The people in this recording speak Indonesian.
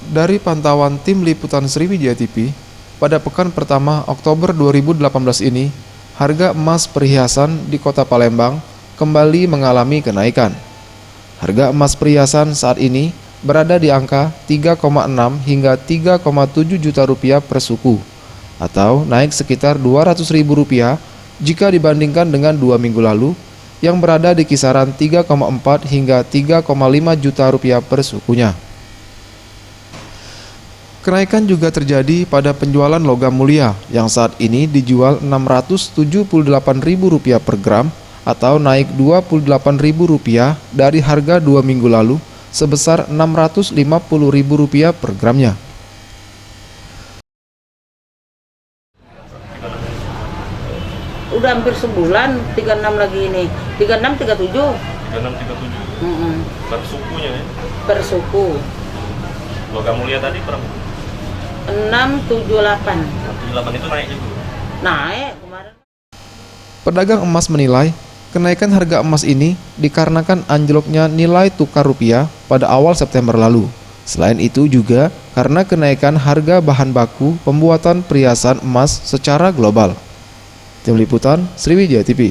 Dari pantauan tim liputan Sriwijaya TV, pada pekan pertama Oktober 2018 ini, harga emas perhiasan di Kota Palembang kembali mengalami kenaikan. Harga emas perhiasan saat ini berada di angka 3,6 hingga 3,7 juta rupiah per suku, atau naik sekitar Rp200.000 jika dibandingkan dengan 2 minggu lalu yang berada di kisaran 3,4 hingga 3,5 juta rupiah per sukunya. Kenaikan juga terjadi pada penjualan logam mulia yang saat ini dijual Rp678.000 per gram atau naik Rp28.000 dari harga 2 minggu lalu sebesar Rp650.000 per gramnya. Udah hampir sebulan, 36 lagi ini. 36, 37. 3637. Per sukunya ya? Per suku. Logam mulia tadi berapa? 678. 678 itu naik juga? Naik kemarin. Pedagang emas menilai kenaikan harga emas ini dikarenakan anjloknya nilai tukar rupiah pada awal September lalu. Selain itu juga karena kenaikan harga bahan baku pembuatan perhiasan emas secara global. Tim Liputan Sriwijaya TV.